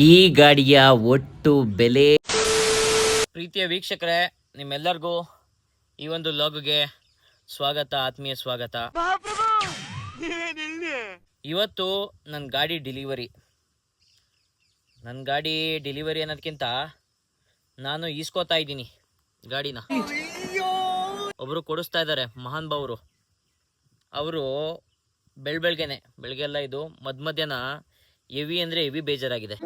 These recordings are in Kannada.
ಈ ಗಾಡಿಯ ಒಟ್ಟು ಬೆಲೆ. ಪ್ರೀತಿಯ ವೀಕ್ಷಕರೇ, ನಿಮ್ಮೆಲ್ಲರಿಗೂ ಈ ಒಂದು ಲಾಗ್ಗೆ ಸ್ವಾಗತ, ಆತ್ಮೀಯ ಸ್ವಾಗತ. ಇವತ್ತು ನನ್ನ ಗಾಡಿ ಡೆಲಿವರಿ ಅನ್ನೋದಕ್ಕಿಂತ ನಾನು ಈಸ್ಕೋತಾ ಇದ್ದೀನಿ ಗಾಡಿನ. ಒಬ್ರು ಕೊಡಿಸ್ತಾ ಇದ್ದಾರೆ, ಮಹಾನ್ ಭಾವರು. ಅವರು ಬೆಳಗ್ಗೆಲ್ಲ ಇದು ಮಧ್ಯಾಹ್ನ ಹೆವಿ ಅಂದರೆ ಹೆವಿ ಬೇಜಾರಾಗಿದೆ.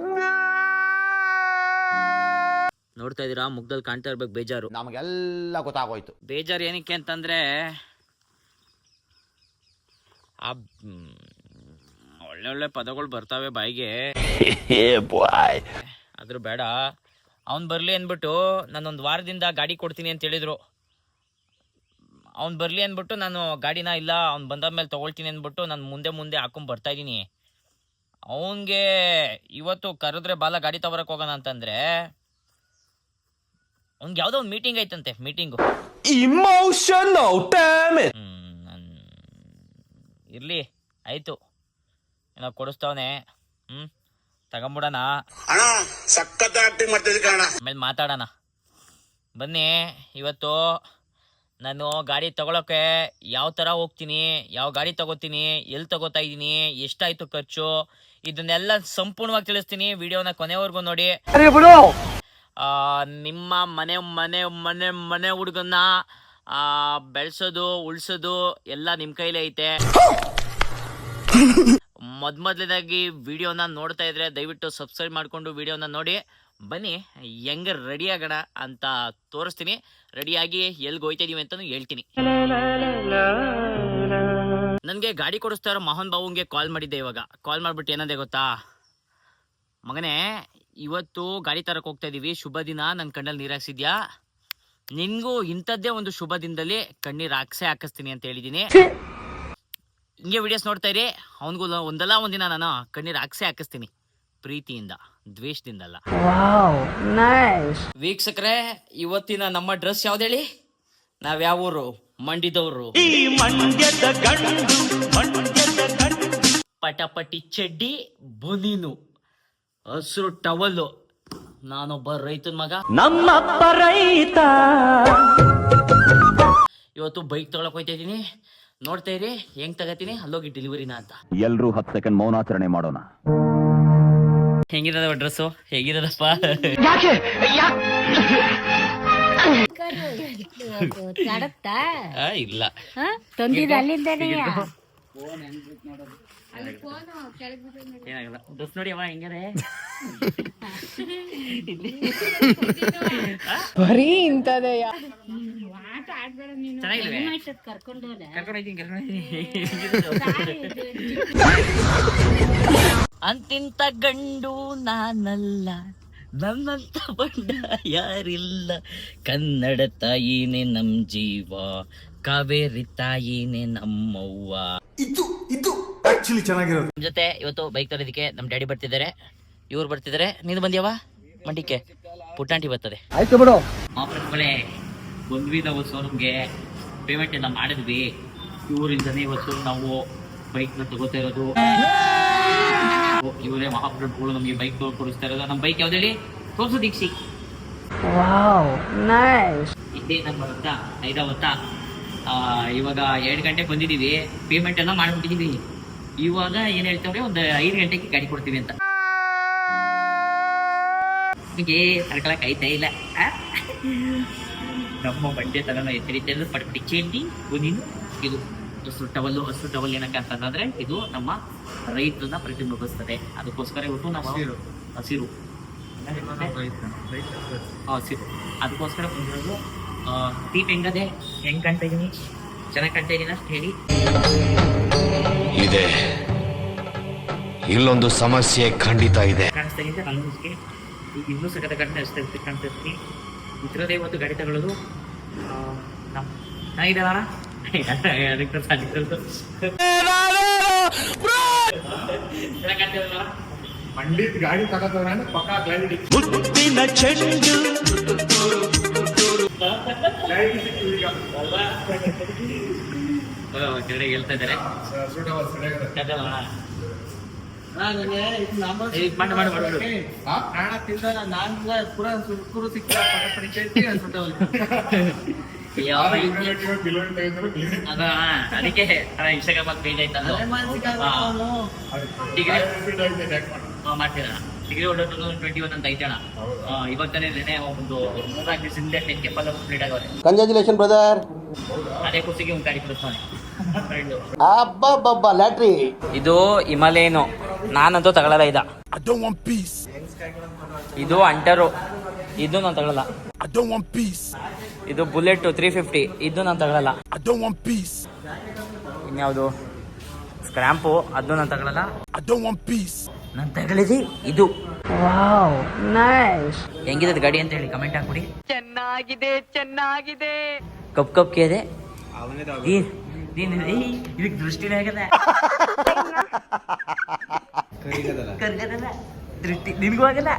ನೋಡ್ತಾ ಇದ್ದೀರಾ, ಮುಗ್ದಲ್ಲಿ ಕಾಣ್ತಾ ಇರ್ಬೇಕು ಬೇಜಾರು. ನಮಗೆಲ್ಲ ಗೊತ್ತಾಗೋಯ್ತು. ಬೇಜಾರು ಏನಕ್ಕೆ ಅಂತಂದ್ರೆ, ಆ ಒಳ್ಳೆ ಪದಗಳು ಬರ್ತಾವೆ ಬಾಯಿಗೆ, ಆದ್ರೂ ಬೇಡ. ಅವ್ನು ಬರ್ಲಿ ಅಂದ್ಬಿಟ್ಟು ನಾನೊಂದು ವಾರದಿಂದ ಗಾಡಿ ಕೊಡ್ತೀನಿ ಅಂತ ಹೇಳಿದ್ರು. ಅವ್ನು ಬರ್ಲಿ ಅಂದ್ಬಿಟ್ಟು ನಾನು ಗಾಡಿನ ಇಲ್ಲ, ಅವ್ನು ಬಂದಾದ್ಮೇಲೆ ತೊಗೊಳ್ತೀನಿ ಅಂದ್ಬಿಟ್ಟು ನಾನು ಮುಂದೆ ಹಾಕೊಂಡ್ ಬರ್ತಾ ಇದ್ದೀನಿ. ಅವನಿಗೆ ಇವತ್ತು ಕರೆದ್ರೆ ಬಾಲ ಗಾಡಿ ತಗೊಳಕ್ ಹೋಗೋಣ ಅಂತಂದ್ರೆ, ಅವ್ನಿಗೆ ಯಾವುದೋ ಒಂದು ಮೀಟಿಂಗ್ ಐತಂತೆ. ಮೀಟಿಂಗು ಇರ್ಲಿ, ಆಯ್ತು, ಏನೋ ಕೊಡಿಸ್ತಾವನೆ. ತಗೊಂಬಿಡೋಣ, ಆಮೇಲೆ ಮಾತಾಡೋಣ. ಬನ್ನಿ. ಇವತ್ತು ನಾನು ಗಾಡಿ ತಗೊಳಕ್ಕೆ ಯಾವ ಥರ ಹೋಗ್ತೀನಿ, ಯಾವ ಗಾಡಿ ತಗೋತೀನಿ, ಎಲ್ಲಿ ತಗೋತಾ ಇದ್ದೀನಿ, ಎಷ್ಟಾಯ್ತು ಖರ್ಚು, ಇದನ್ನೆಲ್ಲ ಸಂಪೂರ್ಣವಾಗಿ ತಿಳಿಸ್ತೀನಿ. ವಿಡಿಯೋನ ಕೊನೆವರೆಗೂ ನೋಡಿ. ನಿಮ್ಮ ಮನೆ ಮನೆ ಮನೆ ಮನೆ ಹುಡುಗನ್ನ ಬೆಳೆಸೋದು, ಉಳಿಸೋದು ಎಲ್ಲ ನಿಮ್ಮ ಕೈಲೇ ಐತೆ. ಮೊದಲನೇದಾಗಿ ವಿಡಿಯೋನ ನೋಡ್ತಾ ಇದ್ರೆ ದಯವಿಟ್ಟು ಸಬ್ಸ್ಕ್ರೈಬ್ ಮಾಡಿಕೊಂಡು ವಿಡಿಯೋನ ನೋಡಿ. ಬನ್ನಿ, ಹೆಂಗೆ ರೆಡಿ ಆಗೋಣ ಅಂತ ತೋರಿಸ್ತೀನಿ. ರೆಡಿಯಾಗಿ ಎಲ್ಲಿಗೆ ಹೋಯ್ತಾ ಇದೀವಿ ಅಂತಲೂ ಹೇಳ್ತೀನಿ. ನನಗೆ ಗಾಡಿ ಕೊಡಿಸ್ತಾ ಇರೋ ಮೋಹನ್ ಬಾಬುಂಗೆ ಕಾಲ್ ಮಾಡಿದ್ದೆ. ಇವಾಗ ಕಾಲ್ ಮಾಡಿಬಿಟ್ಟು ಏನಂದೆ ಗೊತ್ತಾ, ಮಗನೇ ಇವತ್ತು ಗಾಡಿ ತರಕ್ಕೆ ಹೋಗ್ತಾ ಇದೀವಿ, ಶುಭ ದಿನ, ನನ್ನ ಕಣ್ಣಲ್ಲಿ ನೀರು ಹಾಕ್ಸಿದ್ಯಾ, ನಿನ್ಗೂ ಇಂಥದ್ದೇ ಒಂದು ಶುಭ ದಿನದಲ್ಲಿ ಕಣ್ಣೀರು ಹಾಕಿಸ್ತೀನಿ ಅಂತ ಹೇಳಿದ್ದೀನಿ. ಹಿಂಗೆ ವಿಡಿಯೋಸ್ ನೋಡ್ತಾ ಇರಿ, ಅವನಿಗೂ ಒಂದಲ್ಲ ಒಂದಿನ ನಾನು ಕಣ್ಣೀರು ಹಾಕಿಸ್ತೀನಿ, ಪ್ರೀತಿಯಿಂದ, ದ್ವೇಷದಿಂದಲ್ಲ. ವೀಕ್ಷಕರೇ, ಇವತ್ತಿನ ನಮ್ಮ ಡ್ರೆಸ್ ಯಾವ್ದು ಹೇಳಿ? ನಾವ್ಯಾವ ಊರು? ಮಂಡ್ಯದವರು. ಪಟಪಟಿ ಚಡ್ಡಿ, ಬುನೀನು, ಹಸಿರು ಟವಲ್ಲು. ನಾನೊಬ್ಬ ರೈತನ ಮಗ, ನಮ್ಮಪ್ಪ ರೈತ. ಇವತ್ತು ಬೈಕ್ ತಗೊಳಕ್ ಹೋಯ್ತಾ ಇದೀನಿ. ನೋಡ್ತಾ ಇರಿ ಹೆಂಗ್ ತಗತೀನಿ, ಅಲ್ಲೋಗಿ ಡೆಲಿವರಿನ ಅಂತ. ಎಲ್ರೂ 10 ಸೆಕೆಂಡ್ ಮೌನಾಚರಣೆ ಮಾಡೋಣ. ಹೆಂಗಿದವ ಡ್ರೆಸ್ಸು? ಹೇಗಿದಪ್ಪ? ಇಲ್ಲ ಏನಾಗಲ್ಲ. ಡ್ರೆಸ್ ನೋಡಿ ಅವ ಹೆಂಗಾರೆ ಬರೀ ಇಂಥದೇ. ಅಂತಿಂತ ಗಂಡು ನಾನಲ್ಲ, ನನ್ನಂತ ಬಂಡ ಯಾರಿಲ್ಲ, ಕನ್ನಡ ತಾಯಿನೇ ನಮ್ ಜೀವ, ಕಾವೇರಿ ತಾಯಿನೇ ನಮ್ಮವ್ವ. ನಮ್ ಜೊತೆ ಇವತ್ತು ಬೈಕ್ ತರೋದಕ್ಕೆ ನಮ್ ಡ್ಯಾಡಿ ಬರ್ತಿದ್ದಾರೆ, ಇವ್ರು ಬರ್ತಿದ್ದಾರೆ. ನೀನು ಬಂದ್ಯಾವ ಮಂಡಿಕೆ? ಪುಟ್ಟಾಂಟಿ ಬರ್ತದೆ. ಆಯ್ತು ಬಿಡು. ಆಫರ್ಗಳೇ ಬಂದ್ವಿ. ನಾವು ಶೋರೂಮ್ಗೆ ಪೇಮೆಂಟ್ ಎಲ್ಲ ಮಾಡಿದ್ವಿ. ಇವರಿಂದನೇ ಇವತ್ತು ನಾವು ಬೈಕ್ನ ತಗೋತಾ ಇರೋದು. ಇವರೇ ಮಹಾಪ್ರಭುಗಳು ನಮಗೆ ಬೈಕ್ ಕೊಡಿಸ್ತಾ ಇರೋದು. ನಮ್ಮ ಬೈಕ್ ಯಾವ್ದು ಹೇಳಿ? ತೋರ್ಸು ದೀಕ್ಷಿ. ಇದೇ ನಮ್ಮ ಹೊತ್ತ ಐದಾವತ್ತ. ಇವಾಗ 2 ಗಂಟೆಗೆ ಬಂದಿದ್ದೀವಿ, ಪೇಮೆಂಟ್ ಎಲ್ಲ ಮಾಡ್ಬಿಟ್ಟಿದ್ದೀವಿ. ಇವಾಗ ಏನ್ ಹೇಳ್ತವ್ರೆ, ಒಂದು 5 ಗಂಟೆಗೆ ಗಾಡಿ ಕೊಡ್ತೀವಿ ಅಂತ. ನಿಮಗೆ ತಡ್ಕೊಳಕ್ ಐತಾ ಇಲ್ಲ. ನಮ್ಮ ಬಂಡೆ ತಗೋಣ ಎತ್ತರಿತೆಲ್ಲ ಪಟ್ಪಟಿ ಚೇಂಡಿ ಬುನೀನು. ಇದು ಹಸಿರು ಟವಲ್ ಏನಕ್ಕೆ ಅಂತಂದ್ರೆ, ಇದು ನಮ್ಮ ರೈತರನ್ನ ಪ್ರತಿಬಿಂಬಿಸ್ತದೆ. ಅದಕ್ಕೋಸ್ಕರ ಇವತ್ತು ನಾವು ಹಸಿರು ಅದಕ್ಕೋಸ್ಕರ ಬಂದಿರೋದು. ದೀಪ ಹೆಂಗದೆ? ಹೆಂಗ್ ಕಾಣ್ತಾ ಇದೀನಿ? ಚೆನ್ನಾಗಿ ಕಾಣ್ತಾ ಇದೀನಿ ಅಷ್ಟು ಹೇಳಿ. ಇದೆ ಇಲ್ಲೊಂದು ಸಮಸ್ಯೆ ಖಂಡಿತ ಇದೆ. ಕಾಣಿಸ್ತಾ ಇದೆ ನನಗೆ. ಈಗ ಇನ್ನೂ ಸಕತ ಕಾಣ್ತಾ ಇರ್ತೀನಿ. ಇದ್ರದೇ ಇವತ್ತು ಗಾಡಿ ತಗೊಳ್ಳೋದು. ಚೆನ್ನಾಗಿದ್ದಾರ ಪಂಡಿತ್ ಗಾಡಿ ತಗೋತವ್ರ ಪಕ್ಕ ಕ್ಲಾರಿಟಿ. ಮುತ್ತಿನ ಚೆಂಡು ಕೆಳಗೆ ಹೇಳ್ತಾ ಇದ್ದಾರೆ. ಪ್ರಾಣ ತಿಂದ ನಾನು ಪೂರ ಸುರ್ಕುರು ಸಿಕ್ಕ ಅದಕ್ಕೆ ಇನ್ಸ್ಟಾಗ್ರಾಮ್ ಅಲ್ಲಿ ಪೇಜ್ ಆಯ್ತಲ್ಲ ಡಿಗ್ರಿ ಮಾಡ್ತೀರಾ ಡಿಗ್ರಿ ಹೊಡೋದು 21 ಅಂತ ಐತಣ ಇವಾಗ ತಾನೇ ಒಂದು 3 ದಿವಸದಿಂದ 10 ಕೆಪ್ಪಲ್ ಕಂಪ್ಲೀಟ್ ಆಗವ್ರೆ. Congratulation brother. ಅದೇ ಖುಷಿಗೆ ಒಂದು ಗಾಡಿ ಕೊಡಿಸ್ತಾನೆ ಅಬ್ಬಬ್ಬಬ್ಬ ಲ್ಯಾಟ್ರಿ. ಇದು ಹಿಮಾಲಯನು ನಾನಂತೂ ತಗೊಳ್ಳಲ್ಲ ಇದು ಅಂಟರು ಇದು ನಾನು ತಗೊಳ್ಳಲ್ಲ. ಇದು ಬುಲೆಟ್ 350 ಇದು ನಾನು ತಗೊಳ್ಳಲ್ಲ. ಇನ್ಯಾವುದು ಸ್ಕ್ರಾಂಪು ಅದು ನಾನು ತಗೊಳ್ಳಲ್ಲ. ನಾನು ತಗೊಳ್ಳಿದಿ ಇದು. ಹೆಂಗಿದೆ ಗಾಡಿ ಅಂತ ಹೇಳಿ ಕಮೆಂಟ್ ಹಾಕ್ಬಿಡಿ. ಚೆನ್ನಾಗಿದೆ ಕಪ್ ಇದೆ ಇದಕ್ಕೆ ದೃಷ್ಟಿನೇ ಆಗದ ದೃಷ್ಟಿ ನಿನ್ಗೂ ಆಗಲ್ಲ.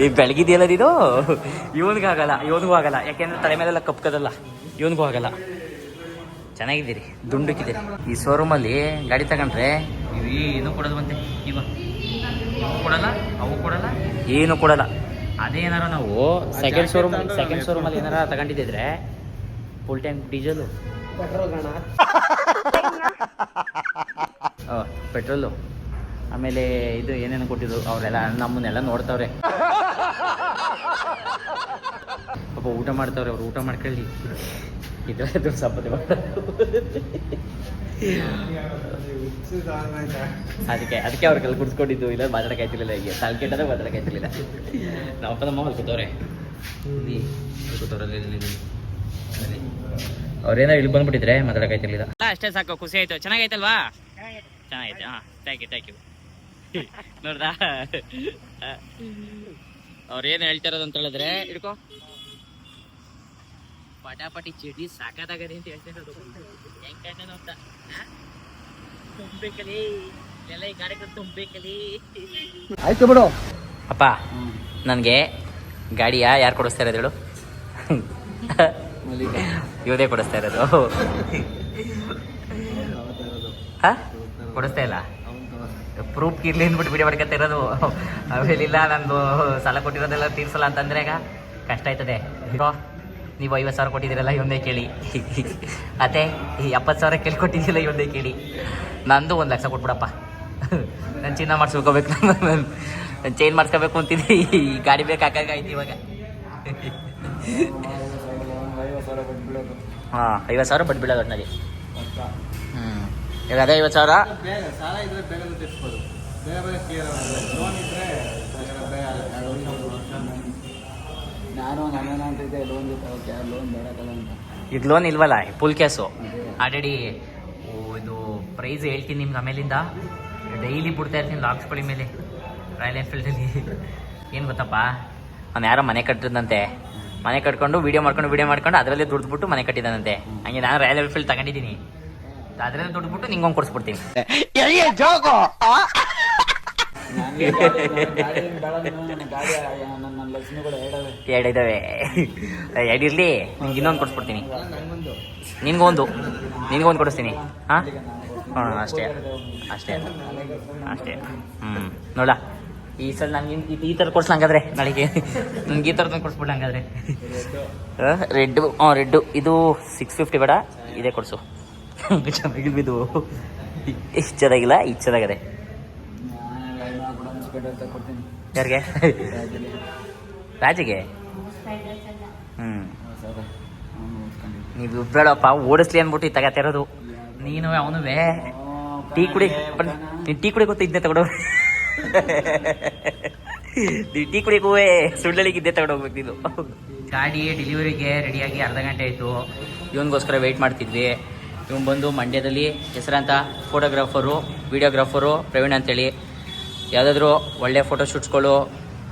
ಈ ಬೆಳಗಿದೆಯಲ್ಲ ಇದು ಇವನಿಗೂ ಆಗಲ್ಲ ಯಾಕೆಂದ್ರೆ ತಲೆ ಮೇಲೆಲ್ಲ ಕಪ್ಕದಲ್ಲ, ಇವನಿಗೂ ಆಗಲ್ಲ. ಚೆನ್ನಾಗಿದ್ದೀರಿ, ದುಂಡಕ್ಕಿದ್ದೀರಿ. ಈ ಶೋರೂಮಲ್ಲಿ ಗಾಡಿ ತಗೊಂಡ್ರೆ ಏನು ಕೊಡೋದು ಬಂತೆ ಇವ ಇವು ಕೊಡಲ್ಲ, ಅವು ಕೊಡಲ್ಲ, ಏನು ಕೊಡಲ್ಲ. ಅದೇ ಏನಾರ ನಾವು ಸೆಕೆಂಡ್ ಶೋರೂಮಲ್ಲಿ ಏನಾರ ತಗೊಂಡಿದ್ದಿದ್ರೆ ಫುಲ್ ಟ್ಯಾಂಕ್ ಡೀಸೆಲು, ಪೆಟ್ರೋಲು, ಆಮೇಲೆ ಇದು ಏನೇನು ಕೊಟ್ಟಿದ್ರು ಅವರೆಲ್ಲ ನಮ್ಮನ್ನೆಲ್ಲ ನೋಡ್ತಾವ್ರೆ. ಪಾಪ ಊಟ ಮಾಡ್ತಾವ್ರೆ, ಅವ್ರು ಊಟ ಮಾಡ್ಕೊಳ್ಳಿ. ಇದ್ರೆ ಸಪ್ಪತ್ತೆ ಅದಕ್ಕೆ ಅವ್ರ ಕಲ್ ಕುಡ್ಸ್ಕೊಂಡಿದ್ದು. ಇಲ್ಲ ಮಾತಾಡಕ್ಕಾಯ್ತಿರ್ಲಿಲ್ಲ, ಹೀಗೆ ತಲೆ ಕೆಟ್ಟದಾಗ ಮಾತಾಡಕ್ಕಾಯ್ತಿರ್ಲಿಲ್ಲ. ನಾವಪ್ಪ ನಮ್ಮ ಕೂತವ್ರೆ ಅವ್ರೇನೋ ಇಲ್ಲಿ ಬಂದ್ಬಿಟ್ಟಿದ್ರೆ ಮಾತಾಡಕ್ಕಾಯ್ತಿರ್ಲಿಲ್ಲ. ಅಷ್ಟೇ ಸಾಕು, ಖುಷಿ ಆಯ್ತು. ಚೆನ್ನಾಗೈತಲ್ವಾ? ಚೆನ್ನಾಗೈತೆ. ಹಾಂ, ಥ್ಯಾಂಕ್ ಯು. ನೋಡ್ದಾ ಅವ್ರೇನು ಹೇಳ್ತಿರೋದು ಅಂತ ಹೇಳಿದ್ರೆ, ಹಿಡ್ಕೋ ಪಟಾಪಟಿ ಚೀಟಿ ಸಾಕಾಗದೆ ಅಂತ ಹೇಳ್ತಿರೋದು. ಹೆಂಗ್ ಕಾಣ್ತಾನೋ ಅಂತ ತುಂಬೇಕಲಿ ಎಲ್ಲ ಈ ಗಾಡಿ ತುಂಬೇಕಲಿ. ಆಯ್ತು ಬಿಡು ಅಪ್ಪ, ನನಗೆ ಗಾಡಿಯ ಯಾರು ಕೊಡಿಸ್ತಾ ಇರೋದು ಹೇಳು? ಇವದೇ ಕೊಡಿಸ್ತಾ ಇರೋದು. ಕೊಡಿಸ್ತಾ ಇಲ್ಲ, ಪ್ರೂಫ್ ಇರ್ಲಿ ಅಂದ್ಬಿಟ್ಟು ವಿಡಿಯೋ ಮಾಡ್ಕೊತಾ ಇರೋದು. ಆಮೇಲಿಲ್ಲ ನಂದು ಸಾಲ ಕೊಟ್ಟಿರೋದೆಲ್ಲ ತೀರ್ಸಲ್ಲ ಅಂತಂದ್ರೆ ಈಗ ಕಷ್ಟ ಆಯ್ತದೆ. ನೀವು 50,000 ಕೊಟ್ಟಿದ್ದೀರಲ್ಲ ಇವೊಂದೇ ಕೇಳಿ, ಅದೇ ಈ 70,000 ಕೇಳಿ ಕೊಟ್ಟಿದ್ದಿಲ್ಲ ಇವೊಂದೇ ಕೇಳಿ. ನಂದು 1 ಲಕ್ಷ ಕೊಟ್ಬಿಡಪ್ಪ, ನಾನು ಚಿನ್ನ ಮಾಡಿಸ್ಕೋಬೇಕು, ನಾನು ಚೇಂಜ್ ಮಾಡಿಸ್ಕೋಬೇಕು ಅಂತಿದ್ದೆ. ಈ ಗಾಡಿ ಬೇಕಾಗಾಯ್ತು ಇವಾಗ. ಹಾಂ, 50,000 ಬಡ್ಡಿ ಬೀಳೋದು ಒಟ್ಟಿನಲ್ಲಿ. ಈಗ ಅದೇ 50,000 ಈಗ ಲೋನ್ ಇಲ್ವಲ್ಲ, ಫುಲ್ ಕ್ಯಾಶು ಆಲ್ರೆಡಿ. ಇದು ಪ್ರೈಸ್ ಹೇಳ್ತೀನಿ ನಿಮ್ಗೆ ಆಮೇಲಿಂದ. ಡೈಲಿ ಬಿಡ್ತಾ ಇರ್ತೀನಿ ಲಾಕ್ಸ್ಕೊಳ್ಳಿ ಮೇಲೆ ರಾಯಲ್ ಎನ್ಫೀಲ್ಡಲ್ಲಿ. ಏನು ಗೊತ್ತಪ್ಪ, ನಾನು ಯಾರೋ ಮನೆ ಕಟ್ಟಿದಂತೆ, ಮನೆ ಕಟ್ಕೊಂಡು ವಿಡಿಯೋ ಮಾಡ್ಕೊಂಡು ಅದರಲ್ಲೇ ದುಡ್ದುಬಿಟ್ಟು ಮನೆ ಕಟ್ಟಿದ್ದಾನಂತೆ. ಹಂಗೆ ನಾನು ರಾಯಲ್ ಎನ್ಫೀಲ್ಡ್ ತಗೊಂಡಿದ್ದೀನಿ, ಅದರಲ್ಲೇ ದುಡ್ದುಬಿಟ್ಟು ನಿಂಗೊಂದು ಕೊಡಿಸ್ಬಿಡ್ತೀನಿ. ಎರಡಿದ್ದಾವೆ, ಎರಡಿರ್ಲಿ, ಇನ್ನೊಂದು ಕೊಡಿಸ್ಬಿಡ್ತೀನಿ. ನಿನ್ಗೊಂದು ಕೊಡಿಸ್ತೀನಿ. ಹಾಂ, ಅಷ್ಟೇ. ನೋಡ, ಈ ಸಲ ನಂಗೆ ಈ ಥರ ಕೊಡ್ಸಲ ಹಂಗಾದ್ರೆ, ನಾಳೆಗೆ ನಂಗೆ ಈ ಥರದ್ದು ಕೊಡಿಸ್ಬಿಡ್ಲ ಹಂಗಾದ್ರೆ. ರೆಡ್ಡು ಇದು 650 ಬೇಡ, ಇದೇ ಕೊಡಿಸು. ಚೆನ್ನಾಗಿಲ್ವಿದು, ಇಷ್ಟು ಚೆನ್ನಾಗಿಲ್ಲ, ಇದು ಚೆನ್ನಾಗಿದೆ. ಯಾರಿಗೆ? ರಾಜಿಗೆ? ನೀವು ಬೇಡಪ್ಪ, ಓಡಿಸ್ಲಿ ಅಂದ್ಬಿಟ್ಟು ತಗತ್ತಿರೋದು. ನೀನು ಅವನು ಟೀ ಕುಡಿ, ನೀನು ಟೀ ಕುಡಿ ಗೊತ್ತು, ಇದ್ದೇ ತಗೊಂಡು ಟೀ ಕುಡಿಗೂ ಸುಳ್ಳಳಿಗೆ ಇದ್ದೇ ತಗೊಂಡೋಗ್ಬೇಕು ನೀನು. ಗಾಡಿ ಡೆಲಿವರಿಗೆ ರೆಡಿಯಾಗಿ ಅರ್ಧ ಗಂಟೆ ಆಯಿತು. ಇವನಿಗೋಸ್ಕರ ವೆಯ್ಟ್ ಮಾಡ್ತಿದ್ವಿ. ಇವನು ಬಂದು ಮಂಡ್ಯದಲ್ಲಿ ಹೆಸರಂತ ಫೋಟೋಗ್ರಾಫರು, ವಿಡಿಯೋಗ್ರಾಫರು ಪ್ರವೀಣ್ ಅಂತೇಳಿ. ಯಾವುದಾದ್ರೂ ಒಳ್ಳೆಯ ಫೋಟೋ ಶೂಟ್ಸ್ಗಳು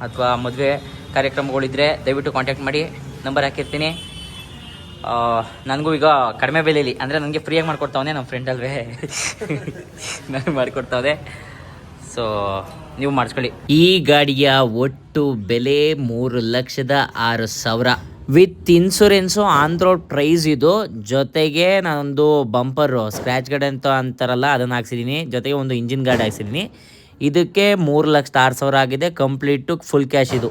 ಅಥವಾ ಮದುವೆ ಕಾರ್ಯಕ್ರಮಗಳಿದ್ದರೆ ದಯವಿಟ್ಟು ಕಾಂಟ್ಯಾಕ್ಟ್ ಮಾಡಿ, ನಂಬರ್ ಹಾಕಿರ್ತೀನಿ. ನನಗೂ ಈಗ ಕಡಿಮೆ ಬೆಲೆಯಲ್ಲಿ, ಅಂದರೆ ನನಗೆ ಫ್ರೀಯಾಗಿ ಮಾಡಿಕೊಡ್ತಾವನೆ ನಮ್ಮ ಫ್ರೆಂಡ್ ಅಲ್ವೇ, ನನಗೆ ಮಾಡಿಕೊಡ್ತಾವೆ. ಸೊ ನೀವು ಮಾಡಿಸ್ಕೊಳ್ಳಿ. ಈ ಗಾಡಿಯ ಒಟ್ಟು ಬೆಲೆ 3,06,000 with insurance on road price. ಇದು ಜೊತೆಗೆ ನಾನೊಂದು ಬಂಪರು ಸ್ಕ್ರ್ಯಾಚ್ ಗಾರ್ಡ್ ಅಂತ ಅಂತಾರಲ್ಲ ಅದನ್ನು ಹಾಕ್ಸಿದ್ದೀನಿ, ಜೊತೆಗೆ ಒಂದು ಇಂಜಿನ್ ಗಾರ್ಡ್ ಹಾಕ್ಸಿದ್ದೀನಿ. ಇದಕ್ಕೆ 3,06,000 ಆಗಿದೆ. ಕಂಪ್ಲೀಟು ಫುಲ್ ಕ್ಯಾಶ್ ಇದು.